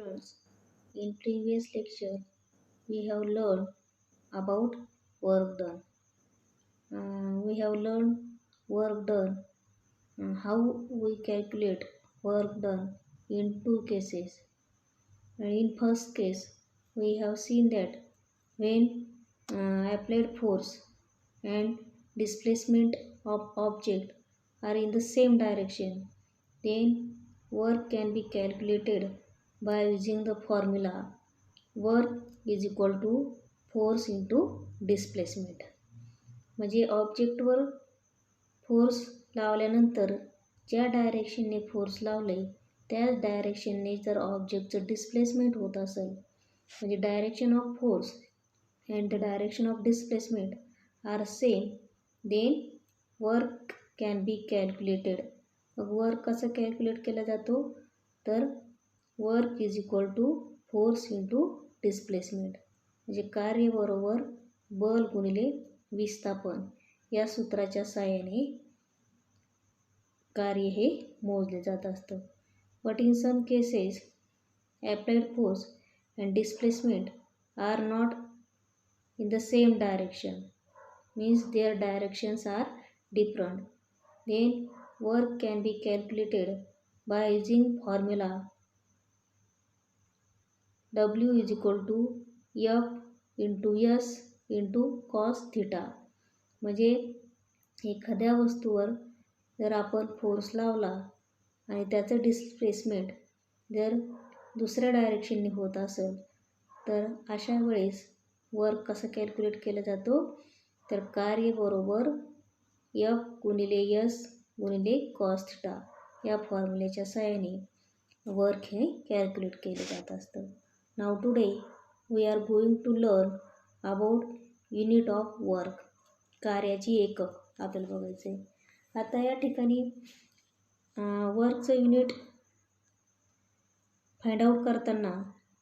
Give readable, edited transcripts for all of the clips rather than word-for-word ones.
Students, in previous lecture, we have learned about work done. We have learned work done, how we calculate work done in two cases. In first case, we have seen that when applied force and displacement of object are in the same direction, then work can be calculated by using the formula work is equal to force into displacement. म्हणजे ऑब्जेक्टवर force लावल्यानंतर ज्या डायरेक्शनने force लावले त्याच डायरेक्शनने जर ऑब्जेक्टचं displacement होत असेल, म्हणजे direction of force and the direction of displacement are same, then work can be calculated. मग वर्क कसं कॅल्क्युलेट केला जातो, तर work is equal to force into displacement. म्हणजे कार्य बरोबर बल गुणिले विस्थापन या सूत्राच्या साहाय्याने कार्य हे मोजले जात असतं. But in some cases applied force and displacement are not in the same direction, means their directions are different. Then work can be calculated by using formula W is equal to F into S into cos theta. म्हणजे एखाद्या वस्तूवर जर आपण force लावला आणि त्याचं displacement जर दुसऱ्या डायरेक्शनने होत असेल, तर अशा वेळेस वर्क कसं कॅल्क्युलेट केला जातो, तर कार्य बरोबर F गुणिले S गुणिले कॉस थिटा या फॉर्म्युल्याच्या साहाय्याने वर्क हे कॅल्क्युलेट केले जात असतं. Now today we are going to learn about unit of work. कार्याची एकक आपल्याला बघायचे. आता या ठिकाणी वर्कचं युनिट फाइंड आउट करताना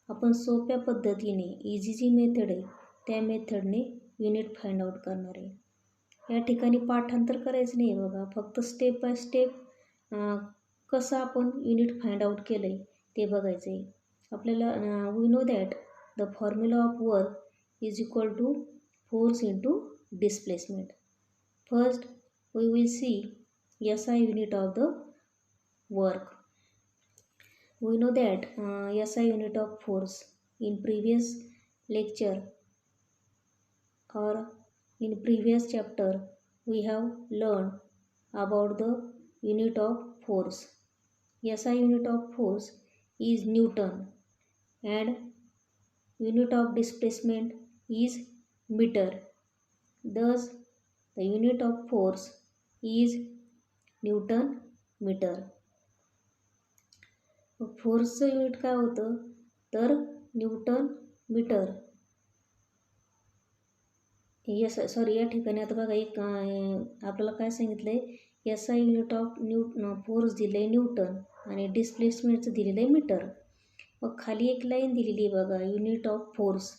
आपण सोप्या पद्धतीने इझी जी मेथड आहे त्या मेथडने युनिट फाइंड आउट करणार आहे. या ठिकाणी पाठांतर करायचं नाही बघा, फक्त स्टेप बाय स्टेप कसं आपण युनिट फाइंड आउट केलं आहे ते बघायचं आहे आपल्याला. We know that the formula of work is equal to force into displacement. First we will see SI unit of the work. We know that SI unit of force in previous lecture or in previous chapter we have learned about the unit of force. SI unit of force is Newton and unit of displacement is meter. Thus the unit of force is Newton meter. फोर्सचं unit काय होतं, तर Newton metre. या ठिकाणी आता बघा एक आपल्याला काय सांगितलं आहे, SI युनिट ऑफ फोर्स दिलं आहे न्यूटन आणि डिस्प्लेसमेंटचं दिलेलं आहे मीटर. मग खाली एक लाईन दिलेली आहे बघा, युनिट ऑफ फोर्स,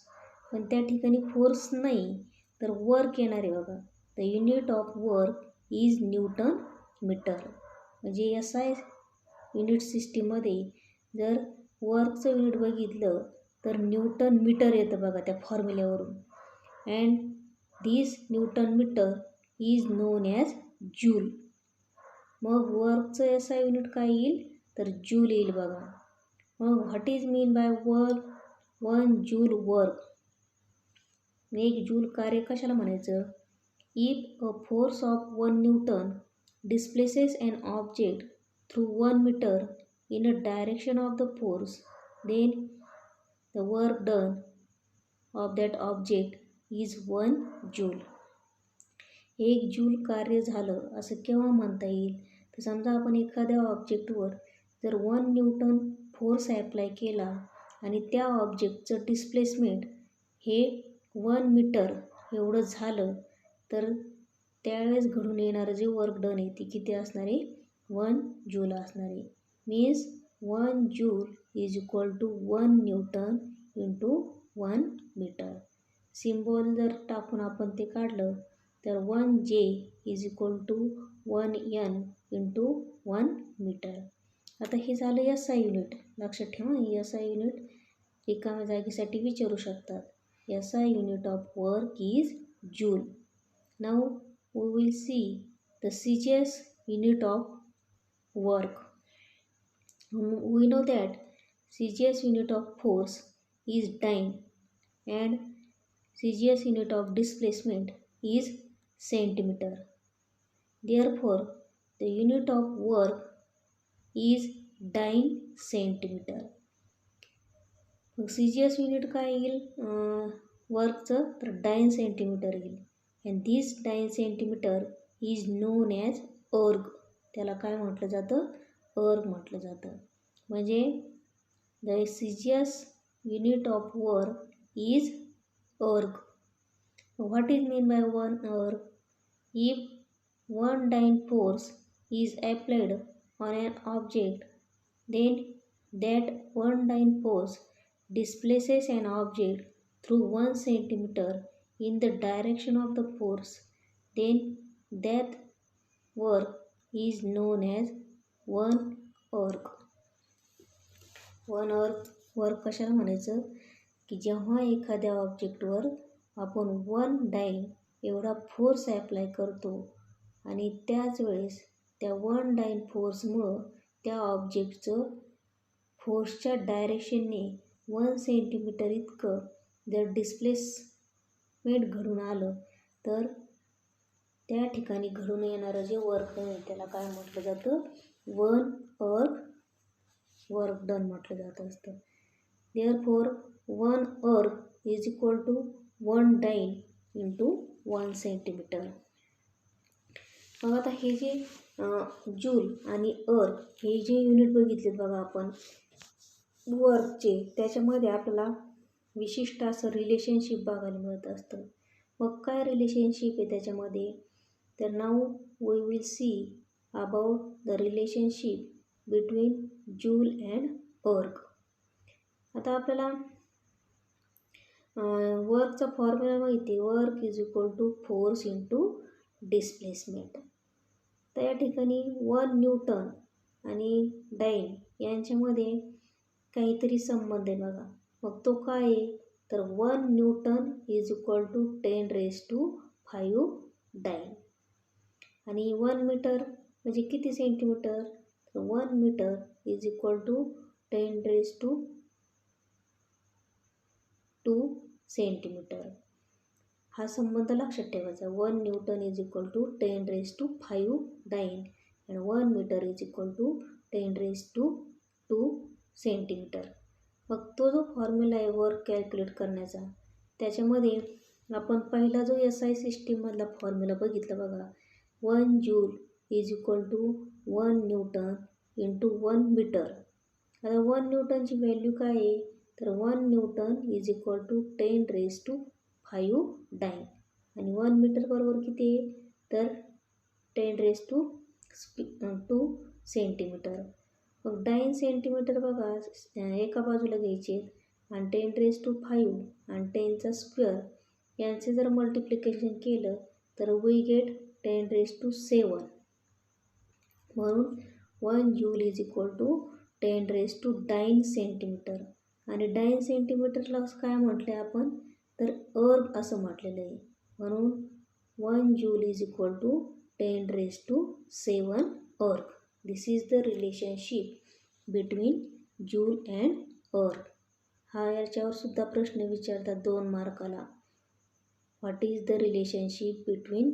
पण त्या ठिकाणी फोर्स नाही तर वर्क येणार आहे बघा. The unit of work is newton metre. म्हणजे SI युनिट सिस्टीममध्ये जर वर्कचं युनिट बघितलं तर न्यूटन मीटर येतं बघा त्या फॉर्म्युल्यावरून. And this newton meter is known as joule. मग वर्कचं SI युनिट काय येईल, तर जूल येईल बघा. मग what is mean by work, 1 joule work. 1 joule कार्य कशाला म्हणायचं, if a force of 1 Newton displaces an object through 1 meter in a direction of the force, then the work done of that object is 1 joule. 1 joule कार्य झालं असं केव्हा म्हणता येईल, तर समजा आपण एखाद्या ऑब्जेक्टवर जर 1 न्यूटन फोर्स ॲप्लाय केला आणि त्या ऑब्जेक्टचं डिस्प्लेसमेंट हे 1 मीटर एवढं झालं, तर त्यावेळेस घडून येणारं जे वर्क डन आहे ती किती असणार आहे, 1 जूल असणार आहे. Means 1 joule is equal to 1 newton into 1 metre. Symbol जर टाकून आपण ते काढलं तर 1 J is equal to 1 N into 1 metre. आता हे झालं एस आय युनिट. लक्षात ठेवा, एस आय युनिट रिकाम्या जागेसाठी विचारू शकतात. S I unit of work is joule. Now we will see the CGS unit of work. We know that CGS unit of force is dyne and CGS unit of displacement is centimeter. Therefore, the unit of work is dyne centimeter. मग CGS unit काय येईल वर्कचं, तर dyne centimeter येईल. And this dyne centimeter is known as erg. त्याला काय म्हटलं जातं, अर्ग म्हटलं जातं. म्हणजे the CGS unit of work is erg. What is mean by one erg? If one dyne force is applied on an object, then that one dyne force displaces an object through 1 centimeter in the direction of the force, then that work is known as one अर्ग. One अर्ग work कशाला म्हणायचं की जेव्हा एखाद्या ऑब्जेक्टवर आपण 1 dine एवढा force apply करतो आणि त्याच वेळेस त्या 1 डाइन फोर्समुळं त्या ऑब्जेक्टचं फोर्सच्या डायरेक्शनने 1 सेंटीमीटर इतकं जर डिस्प्लेसमेंट घडून आलं, तर त्या ठिकाणी घडून येणारं जे वर्क आहे त्याला काय म्हटलं जातं, वन अर्ग वर्क डन म्हटलं जात असतं. Therefore one erg is equal to 1 dyne into 1 centimetre. मग आता हे जे जूल आणि अर्ग हे जे युनिट बघितलेत बघा आपण वर्कचे, त्याच्यामध्ये आपल्याला विशिष्ट असं रिलेशनशिप बघायला मिळत असतं. मग काय रिलेशनशिप आहे त्याच्यामध्ये, तर now we will see about the relationship between joule and erg. आता आपल्याला वर्कचा फॉर्म्युला माहिती आहे, work is equal to force into displacement. तर या ठिकाणी 1 न्यूटन आणि डाइन यांच्यामध्ये काहीतरी संबंध आहे बघा. मग तो काय आहे, तर 1 newton is equal to 10⁵ dyne. आणि 1 मीटर म्हणजे किती सेंटीमीटर, तर 1 metre is equal to 10⁵ centimetre. हा संबंध लक्षात ठेवायचा. 1 newton is equal to 10⁵ dyne and 1 metre is equal to 10⁵ centimetre. मग तो जो फॉर्म्युला आहे वर्क कॅल्क्युलेट करण्याचा, त्याच्यामध्ये आपण पहिला जो SI सिस्टीममधला फॉर्म्युला बघितला बघा, 1 joule is equal to 1 newton into 1 metre. आता 1 न्यूटनची व्हॅल्यू काय आहे, तर 1 newton is equal to 10⁵ dyne आणि 1 मीटर बरोबर किती आहे, तर 10⁵ सेंटीमीटर. मग डाइन सेंटीमीटर बघा एका बाजूला घ्यायचे आणि 10⁵ आणि 10चा स्क्वेअर यांचे जर मल्टिप्लिकेशन केलं तर वी गेट 10⁵. म्हणून 1 joule is equal to 10⁻⁹ centimetre. आणि डाइन सेंटीमीटरला काय म्हटलं आहे आपण, तर अर्ग असं म्हटलेलं आहे. म्हणून 1 joule is equal to 10⁻⁷ erg. This is the relationship between joule and erg. हा याच्यावर सुद्धा प्रश्न विचारतात 2 मार्काला. What is the relationship between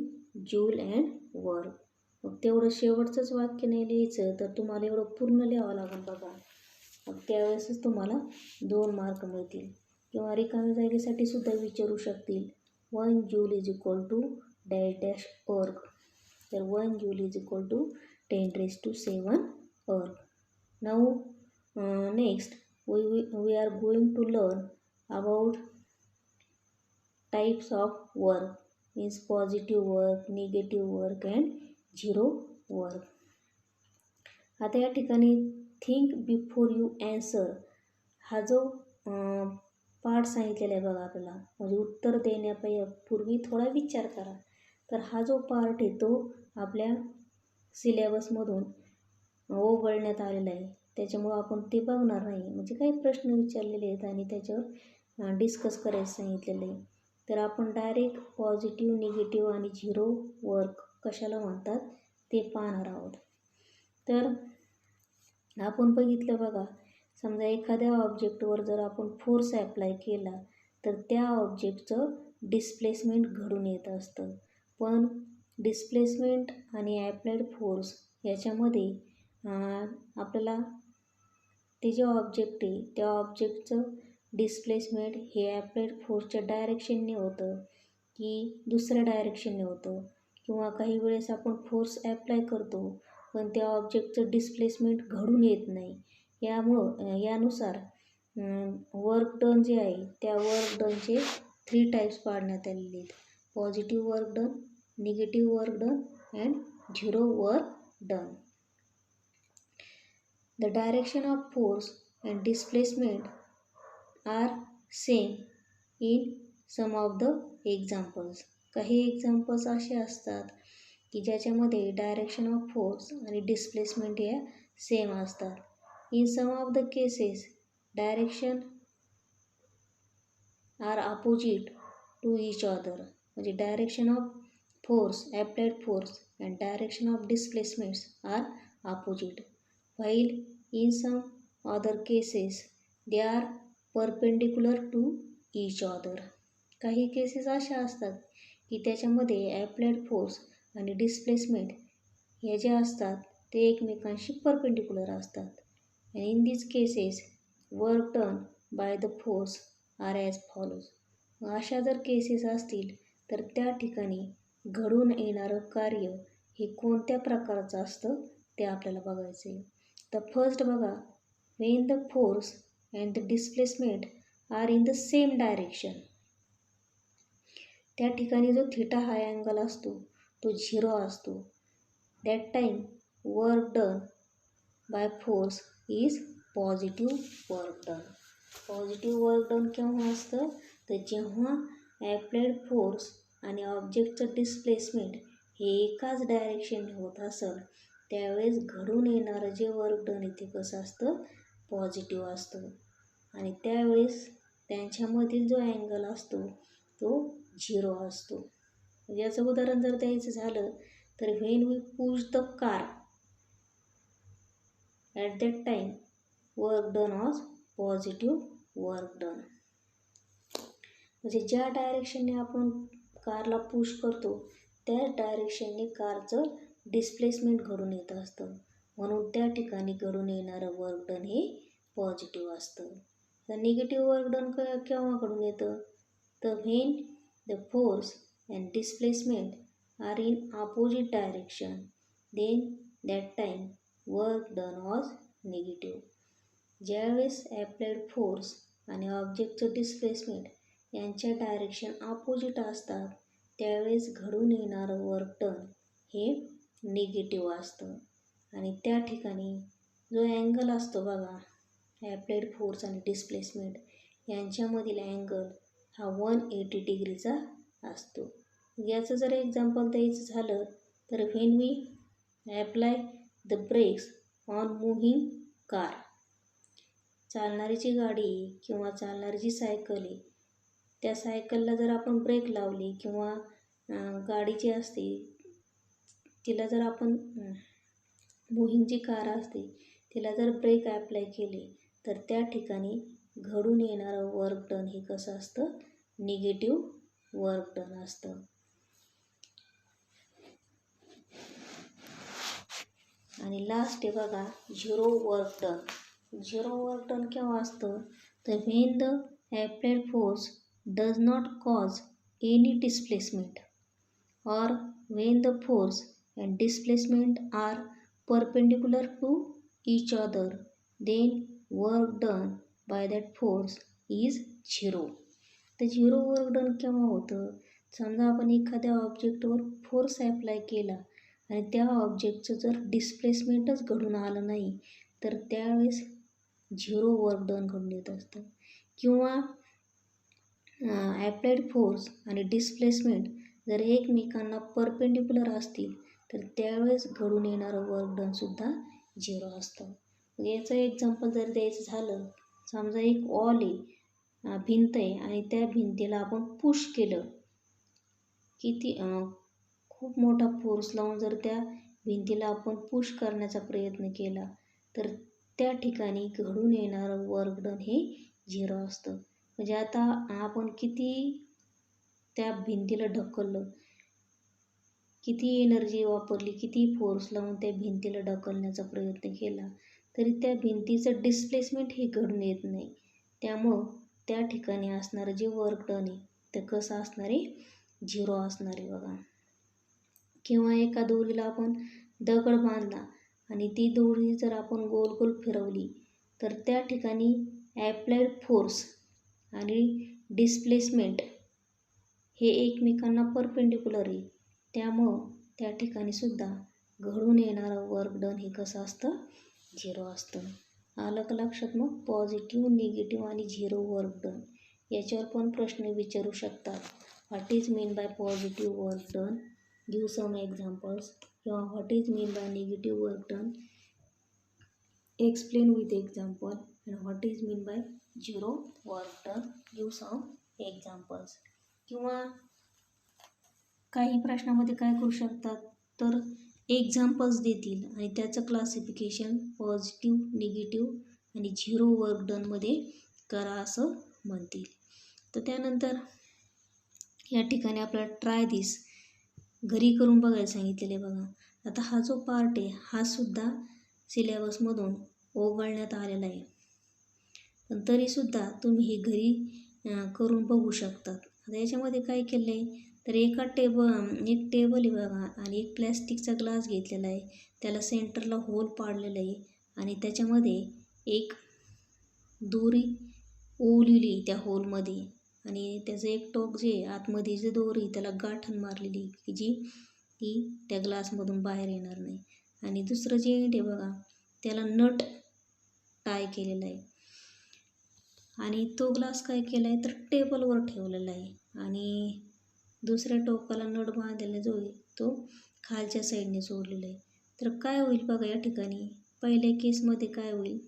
joule and work. मग तेवढं शेवटचंच वाक्य नाही लिहायचं, तर तुम्हाला एवढं पूर्ण लिहावं लागेल बघा. मग त्यावेळेसच तुम्हाला 2 मार्क मिळतील. किंवा रिकाम्या जागेसाठी सुद्धा विचारू शकतील. 1 joule is equal to dash erg. तर 1 joule is equal to 10⁻⁷ erg. Now next we are going to learn about types of work, means positive work, negative work and zero work. आता या ठिकाणी थिंक बिफोर यू ॲन्सर हा जो part सांगितलेला आहे बघा आपल्याला, म्हणजे उत्तर देण्यापूर्वी थोडा विचार करा. तर हा जो पार्ट आहे तो आपल्या सिलेबसमधून ओघळण्यात आलेलं आहे, त्याच्यामुळं आपण ते बघणार नाही. म्हणजे काही प्रश्न विचारलेले आहेत आणि त्याच्यावर डिस्कस करायचं सांगितलेलं आहे. तर आपण डायरेक्ट पॉझिटिव्ह, निगेटिव्ह आणि झिरो वर्क कशाला म्हणतात ते पाहणार आहोत. तर आपण बघितलं बघा, समजा एखाद्या ऑब्जेक्टवर जर आपण फोर्स ॲप्लाय केला तर त्या ऑब्जेक्टचं डिस्प्लेसमेंट घडून येत असतं. पण डिस्प्लेसमेंट आणि ॲप्लाइड फोर्स याच्यामध्ये आपल्याला ते जे ऑब्जेक्ट आहे त्या ऑब्जेक्टचं डिस्प्लेसमेंट हे ॲप्लाइड फोर्सच्या डायरेक्शनने होतं की दुसऱ्या डायरेक्शनने होतं, किंवा काही वेळेस आपण फोर्स ॲप्लाय करतो पण त्या ऑब्जेक्टचं डिस्प्लेसमेंट घडून येत नाही. यानुसार वर्क डन जे आहे त्या वर्क डनचे 3 टाईप्स पाडण्यात आलेले आहेत: positive work done, negative work done and zero work done. The direction of force and displacement are same in some of the examples. काही एक्झाम्पल्स असे असतात की ज्याच्यामध्ये डायरेक्शन ऑफ फोर्स आणि डिस्प्लेसमेंट या सेम असतात. In some of the cases direction are opposite to each other. म्हणजे direction of force, applied force and direction of displacements are opposite, while in some other cases they are perpendicular to each other. काही cases अशा असतात की त्याच्यामध्ये applied force आणि displacement हे जे असतात ते एकमेकांशी परपेंडिक्युलर असतात. and in these cases work done by the force are as follows. अशा जर केसेस असतील तर त्या ठिकाणी घडून येणारं कार्य हे कोणत्या प्रकारचं असतं ते आपल्याला बघायचं आहे. तर फर्स्ट बघा, when the force and the displacement are in the same direction. त्या ठिकाणी जो थिटा हा अँगल असतो तो 0 असतो. That time work done by force is positive work done. Positive work done केव्हा असतं तर जेव्हा ॲप्लाइड फोर्स आणि ऑब्जेक्टचं डिस्प्लेसमेंट हे एकाच डायरेक्शनने होत असेल त्यावेळेस घडून येणारं जे वर्क डन आहे ते कसं असतं, पॉझिटिव्ह असतं. आणि त्यावेळेस त्यांच्यामधील जो अँगल असतो तो 0 असतो. याचं उदाहरण जर द्यायचं झालं तर when we push the car at that time work done was positive work done. म्हणजे ज्या डायरेक्शनने आपण कारला पुश करतो त्याच डायरेक्शनने कारचं डिस्प्लेसमेंट घडून येत असतं, म्हणून त्या ठिकाणी घडून येणारं वर्क डन हे पॉझिटिव्ह असतं. तर निगेटिव्ह वर्क डन केव्हा घडून येतं तर when the force and displacement are in opposite direction then that time work done was negative. ज्यावेळेस ॲप्लाइड फोर्स आणि ऑब्जेक्टचं डिस्प्लेसमेंट यांच्या डायरेक्शन अपोजिट असतात त्यावेळेस घडून येणारं वर्क डन हे निगेटिव्ह असतं. आणि त्या ठिकाणी जो अँगल असतो बघा, ॲप्लाइड फोर्स आणि डिस्प्लेसमेंट यांच्यामधील अँगल हा 180 डिग्रीचा असतो. याचं जर एक्झाम्पल द्यायचं झालं तर when we apply the brakes on moving car. चालणारी जी गाडी किंवा चालणारी जी सायकल आहे त्या सायकलला जर आपण ब्रेक लावली किंवा गाडी जी असते तिला जर आपण मूव्हिंग जी कार असते तिला जर ब्रेक ॲप्लाय केले तर त्या ठिकाणी घडून येणारं वर्क डन हे कसं असतं, निगेटिव्ह वर्क डन असतं. आणि लास्ट आहे बघा zero work done. Zero work done केव्हा असतं तर when the applied force does not cause any displacement or when the force and displacement are perpendicular to each other then work done by that force is zero. तर zero work done केव्हा होतं, समजा आपण एखाद्या ऑब्जेक्टवर force apply केला आणि त्या ऑब्जेक्टचं जर डिस्प्लेसमेंटच घडून आलं नाही तर त्यावेळेस झिरो वर्क डन घडून येत असतं. किंवा ॲप्लाइड फोर्स आणि डिस्प्लेसमेंट जर एकमेकांना परपेंडिक्युलर असतील तर त्यावेळेस घडून येणारं वर्क डनसुद्धा झिरो असतं. याचं एक्झाम्पल जर द्यायचं झालं, समजा एक वॉल आहे, भिंत आहे आणि त्या भिंतीला आपण पुश केलं, किती खूप मोठा फोर्स लावून जर त्या भिंतीला आपण पुश करण्याचा प्रयत्न केला तर त्या ठिकाणी घडून येणारं वर्क डन हे झिरो असतं. म्हणजे आता आपण किती त्या भिंतीला ढकललं, किती एनर्जी वापरली, किती फोर्स लावून त्या भिंतीला ढकलण्याचा प्रयत्न केला तरी त्या भिंतीचं डिस्प्लेसमेंट हे घडून येत नाही. त्यामुळं त्या ठिकाणी असणारं जे वर्क डन आहे ते कसं असणार आहे, झिरो असणार आहे बघा. किंवा एका दोरीला आपण दगड बांधला आणि ती दोरी जर आपण गोल गोल फिरवली तर त्या ठिकाणी ॲप्लाइड फोर्स आणि डिस्प्लेसमेंट हे एकमेकांना परपेंडिक्युलर आहे. त्यामुळं त्या ठिकाणी सुद्धा घडून येणारं वर्क डन हे कसं असतं, झिरो असतं. आलं का लक्षात? मग पॉझिटिव्ह, निगेटिव्ह आणि झिरो वर्क डन याच्यावर पण प्रश्न विचारू शकतात. What is mean by positive work done, give some examples. किंवा what is mean by negative work done, explain with example. And what is mean by zero work done, give some examples. किंवा काही प्रश्नामध्ये काय करू शकतात तर examples देतील आणि त्याचं क्लासिफिकेशन पॉझिटिव्ह, निगेटिव्ह आणि झिरो वर्क डनमध्ये करा असं म्हणतील. तर त्यानंतर या ठिकाणी आपल्याला ट्राय दिस घरी करून बघायला सांगितलेलं आहे बघा. आता हा जो पार्ट आहे हा सुद्धा सिलेबसमधून वगळण्यात आलेला आहे, पण तरीसुद्धा तुम्ही हे घरी करून बघू शकतात. आता याच्यामध्ये काय केलं आहे तर एक टेबल आहे बघा आणि एक प्लॅस्टिकचा ग्लास घेतलेला आहे, त्याला सेंटरला होल पाडलेलं आहे आणि त्याच्यामध्ये एक दोरी ओवलेली त्या होलमध्ये आणि त्याचं एक टोक जे आतमध्ये जे दोरी त्याला गाठण मारलेली की जी ती त्या ग्लासमधून बाहेर येणार नाही. आणि दुसरं जे एंड आहे बघा त्याला नट टाय केलेला आहे आणि तो ग्लास काय केला आहे तर टेबलवर ठेवलेला आहे आणि दुसऱ्या टोकाला नट बांधलेला जो आहे तो खालच्या साईडने सोडलेला आहे. तर काय होईल बघा या ठिकाणी पहिल्या केसमध्ये काय होईल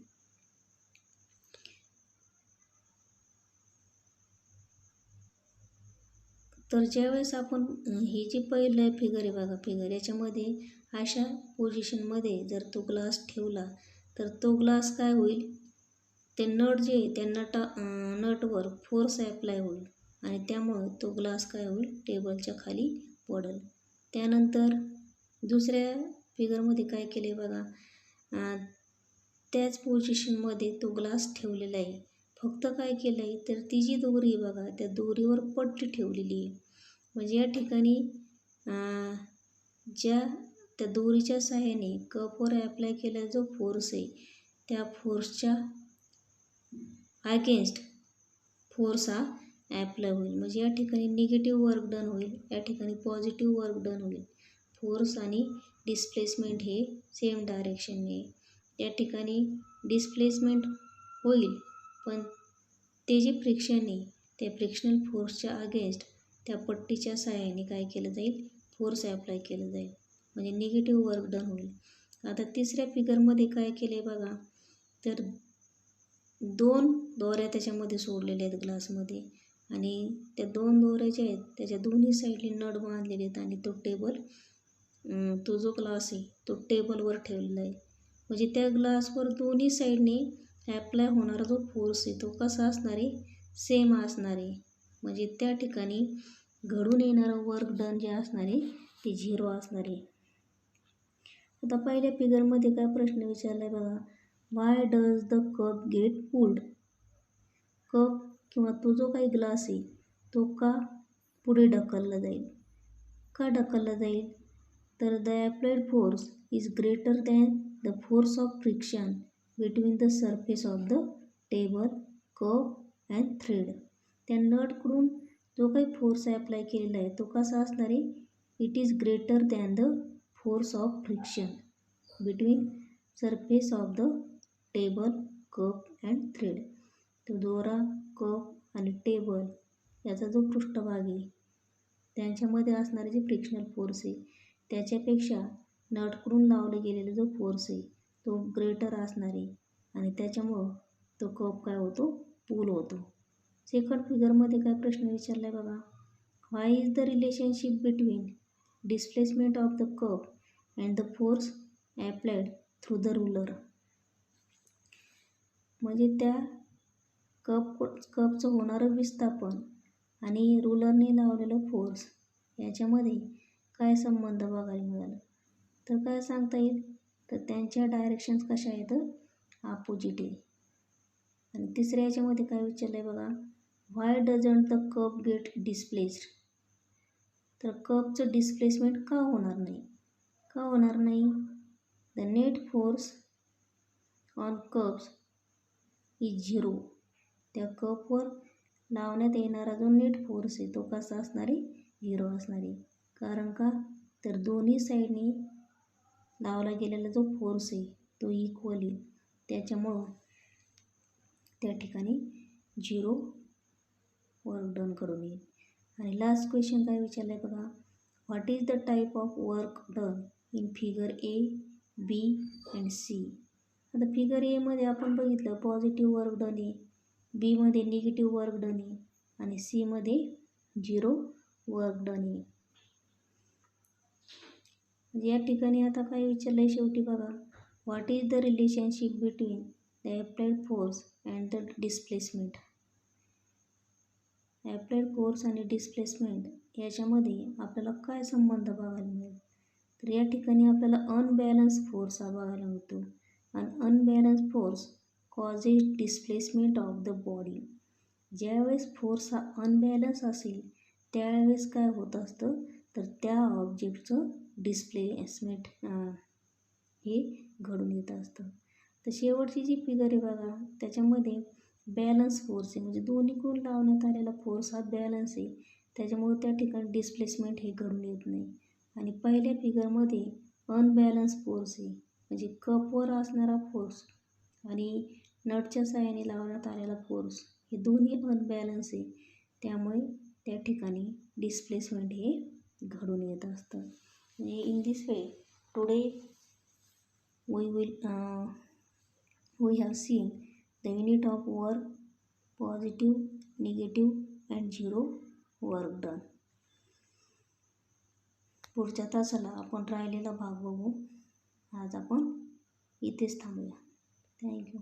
तर ज्यावेळेस आपण ही जी पहिलं फिगर आहे बघा फिगर याच्यामध्ये अशा पोझिशनमध्ये जर तो ग्लास ठेवला तर तो ग्लास काय होईल ते नट जे त्या नटवर फोर्स ॲप्लाय होईल आणि त्यामुळं तो ग्लास काय होईल टेबलच्या खाली पडेल. त्यानंतर दुसऱ्या फिगरमध्ये काय केले बघा त्याच पोझिशनमध्ये तो ग्लास ठेवलेला आहे, फक्त काय केलं आहे तर ती जी दोरी आहे बघा त्या दोरीवर पट्टी ठेवलेली आहे. म्हणजे या ठिकाणी ज्या त्या दोरीच्या सहाय्याने कपवर ॲप्लाय केलेला जो फोर्स आहे त्या फोर्सच्या अगेन्स्ट फोर्स हा ॲप्लाय होईल. म्हणजे या ठिकाणी निगेटिव्ह वर्क डन होईल, या ठिकाणी पॉझिटिव्ह वर्क डन होईल. फोर्स आणि डिस्प्लेसमेंट हे सेम डायरेक्शनने. या ठिकाणी डिस्प्लेसमेंट होईल पण ते जे फ्रिक्शन आहे त्या फ्रिक्शनल फोर्सच्या अगेन्स्ट त्या पट्टीच्या सहाय्याने काय केलं जाईल फोर्स ॲप्लाय केलं जाईल म्हणजे निगेटिव्ह वर्क डन होईल. आता तिसऱ्या फिगरमध्ये काय केलं आहे बघा तर दोन दोऱ्या त्याच्यामध्ये सोडलेल्या आहेत ग्लासमध्ये आणि त्या दोन दोऱ्या ज्या आहेत त्याच्या दोन्ही साईडने नट बांधलेले आहेत आणि तो जो ग्लास आहे तो टेबलवर ठेवलेला आहे. म्हणजे त्या ग्लासवर दोन्ही साईडने ॲप्लाय होणारा जो फोर्स आहे तो कसा असणार आहे सेम असणार आहे. म्हणजे त्या ठिकाणी घडून येणारं वर्क डन जे असणार आहे ते झिरो असणार आहे. आता पहिल्या फिगरमध्ये काय प्रश्न विचारला आहे बघा why does the cup get pulled. Cup किंवा तो जो काही ग्लास आहे तो का पुढे ढकलला जाईल, का ढकलला जाईल तर the applied force is greater than the force of friction between the surface of the table cup and thread. त्या नटकडून जो काही फोर्स ॲप्लाय केलेला आहे तो कसा असणार आहे it is greater than the force of friction between surface of the table cup and thread. तो दोरा कप आणि टेबल याचा जो पृष्ठभाग आहे त्यांच्यामध्ये असणारे जे फ्रिक्शनल फोर्स आहे त्याच्यापेक्षा नटकडून लावले गेलेला जो फोर्स आहे तो ग्रेटर असणार आहे आणि त्याच्यामुळं तो कप काय होतो, पूल होतो. सेकंड फिगरमध्ये काय प्रश्न विचारला आहे बघा. Why is the relationship between displacement of the cup and the force applied through the ruler. म्हणजे त्या कपचं होणारं विस्थापन आणि रुलरने लावलेलं फोर्स याच्यामध्ये काय संबंध बघायला मिळाला. तर काय सांगता येईल, तर त्यांच्या डायरेक्शन्स कशा आहेत, अपोजिट आहे. आणि तिसऱ्या याच्यामध्ये काय विचारलं आहे बघा. Why doesn't the cup get displaced. तर कपचं डिस्प्लेसमेंट का होणार नाही, का होणार नाही. The net force on cups is zero. त्या कपवर लावण्यात येणारा जो नेट फोर्स आहे तो कसा असणार आहे, झिरो असणार आहे. कारण का, तर दोन्ही साईडनी लावला गेलेला जो फोर्स आहे तो इक्वल आहे, त्याच्यामुळं त्या ठिकाणी झिरो वर्क डन करून येईल. आणि लास्ट क्वेश्चन काय विचारलं आहे बघा. What is the type of work done in figure A, B and C. आता फिगर एमध्ये आपण बघितलं पॉझिटिव्ह वर्क डन आहे, बीमध्ये निगेटिव्ह वर्क डन आहे आणि सीमध्ये झिरो वर्क डन आहे. या ठिकाणी आता काय विचारलं आहे शेवटी बघा. What is the relationship between the applied force and the displacement. Applied force आणि डिस्प्लेसमेंट याच्यामध्ये आपल्याला काय संबंध बघायला मिळेल. तर या ठिकाणी आपल्याला अनबॅलन्स फोर्स हा बघायला मिळतो आणि unbalance force causes displacement of the body. ज्यावेळेस फोर्स हा अनबॅलन्स असेल त्यावेळेस काय होत असतं, तर त्या ऑब्जेक्टचं डिस्प्लेसमेंट हे घडून येत असतं. तर शेवटची जी फिगर आहे बघा त्याच्यामध्ये बॅलन्स फोर्स आहे, म्हणजे दोन्हीकडून लावण्यात आलेला फोर्स हा बॅलन्स आहे, त्याच्यामुळे त्या ठिकाणी डिस्प्लेसमेंट हे घडून येत नाही. आणि पहिल्या फिगरमध्ये अनबॅलन्स फोर्स आहे, म्हणजे कपवर असणारा फोर्स आणि नटच्या साहाय्याने लावण्यात आलेला फोर्स हे दोन्ही अनबॅलन्स आहे, त्यामुळे त्या ठिकाणी डिस्प्लेसमेंट हे घडून येत असतं. म्हणजे in this way today we have seen the unit of work, positive, negative and zero work done. पुढच्या तासाला आपण राहिलेला भाग बघू. आज आपण इथेच थांबूया. थँक्यू.